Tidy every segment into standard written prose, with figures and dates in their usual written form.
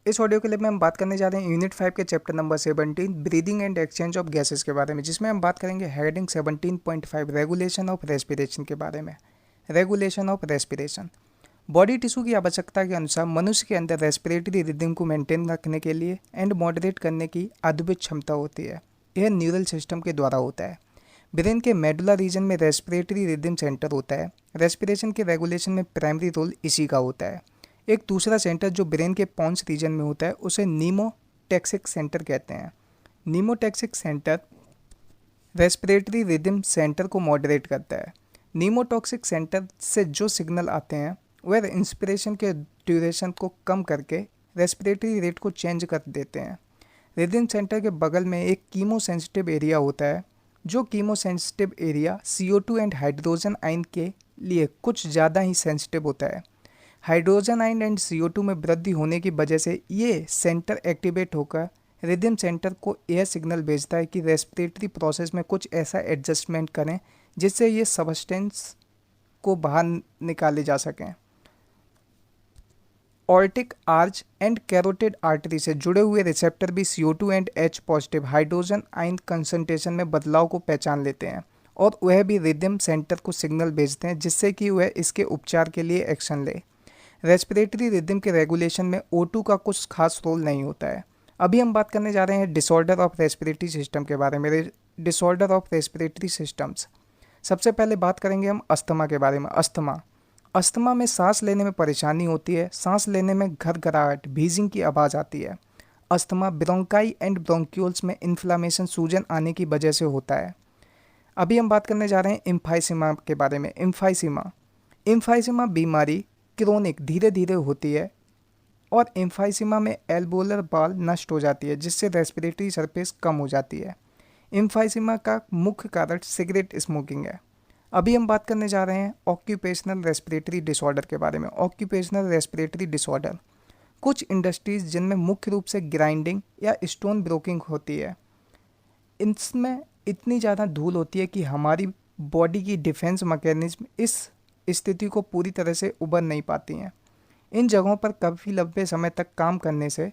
इस audio clip में हम बात करने जा रहे हैं यूनिट 5 के chapter number 17 breathing and exchange of gases के बारे में, जिसमें हम बात करेंगे हेडिंग 17.5 रेगुलेशन ऑफ रेस्पिरेशन के बारे में। Regulation of respiration body tissue की आवश्यकता के अनुसार मनुष्य के अंदर रेस्पिरेटरी रिदम को मेंटेन रखने के लिए एंड मॉडरेट करने की अद्भुत क्षमता होती है। यह न्यूरल सिस्टम के द्वारा होता है। ब्रेन के मेडुला रीजन में रेस्पिरेटरी रिदम सेंटर होता है। रेस्पिरेशन के रेगुलेशन में प्राइमरी रोल इसी का होता है। एक दूसरा सेंटर जो ब्रेन के पॉन्स रीजन में होता है उसे नीमोटैक्सिक सेंटर कहते हैं। Pneumotaxic centre respiratory rhythm centre को मॉडरेट करता है। नीमोटॉक्सिक सेंटर से जो सिग्नल आते हैं वह इंस्पिरेशन के ड्यूरेशन को कम करके रेस्पिरेटरी रेट को चेंज कर देते हैं। रिदम सेंटर के बगल में एक कीमो सेंसिटिव एरिया होता है, जो chemo sensitive area CO2 and hydrogen ion के लिए कुछ ज़्यादा ही सेंसिटिव होता है। हाइड्रोजन आयन एंड CO2 में वृद्धि होने की वजह से ये सेंटर एक्टिवेट होकर रिदम सेंटर को यह सिग्नल भेजता है कि रेस्पिरेटरी प्रोसेस में कुछ ऐसा एडजस्टमेंट करें जिससे ये सबस्टेंस को बाहर निकाले जा सकें। Aortic arch and carotid artery से जुड़े हुए रिसेप्टर भी CO2 and H positive hydrogen ion concentration में बदलाव को पहचान लेते हैं और वह भी रिदम सेंटर को सिग्नल भेजते हैं जिससे कि वह इसके उपचार के लिए एक्शन ले। रेस्पिरेटरी रिदम के रेगुलेशन में O2 का कुछ खास रोल नहीं होता है। अभी हम बात करने जा रहे हैं डिसऑर्डर ऑफ रेस्पिरेटरी सिस्टम के बारे में। डिसऑर्डर ऑफ रेस्पिरेटरी सिस्टम्स, सबसे पहले बात करेंगे हम अस्थमा के बारे में। अस्थमा में सांस लेने में परेशानी होती है, सांस लेने में घरघराहट भीजिंग की आवाज़ आती है। अस्थमा ब्रोंकाई एंड ब्रोंक्यूल्स में इन्फ्लामेशन सूजन आने की वजह से होता है। अभी हम बात करने जा रहे हैं इम्फाइसीमा के बारे में। इम्फाइसीमा बीमारी क्रोनिक धीरे धीरे होती है और इम्फाइसीमा में एल्वोलर बाल नष्ट हो जाती है जिससे रेस्पिरेटरी सरफेस कम हो जाती है। इम्फाइसीमा का मुख्य कारण सिगरेट स्मोकिंग है। अभी हम बात करने जा रहे हैं ऑक्यूपेशनल रेस्पिरेटरी डिसऑर्डर के बारे में। ऑक्यूपेशनल रेस्पिरेटरी डिसऑर्डर कुछ इंडस्ट्रीज जिनमें मुख्य रूप से ग्राइंडिंग या स्टोन ब्रोकिंग होती है, इसमें इतनी ज़्यादा धूल होती है कि हमारी बॉडी की डिफेंस मैकेनिज्म इस स्थिति को पूरी तरह से उबर नहीं पाती हैं। इन जगहों पर काफ़ी लंबे समय तक काम करने से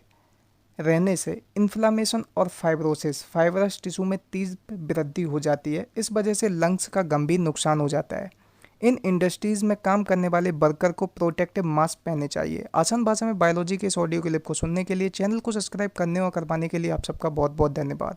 रहने से इन्फ्लामेशन और फाइब्रस टिश्यू में तीव्र वृद्धि हो जाती है। इस वजह से लंग्स का गंभीर नुकसान हो जाता है। इन इंडस्ट्रीज़ में काम करने वाले वर्कर को प्रोटेक्टिव मास्क पहनने चाहिए। आसान भाषा में बायोलॉजी के इस ऑडियो क्लिप को सुनने के लिए चैनल को सब्सक्राइब करने और करवाने के लिए आप सबका बहुत बहुत धन्यवाद।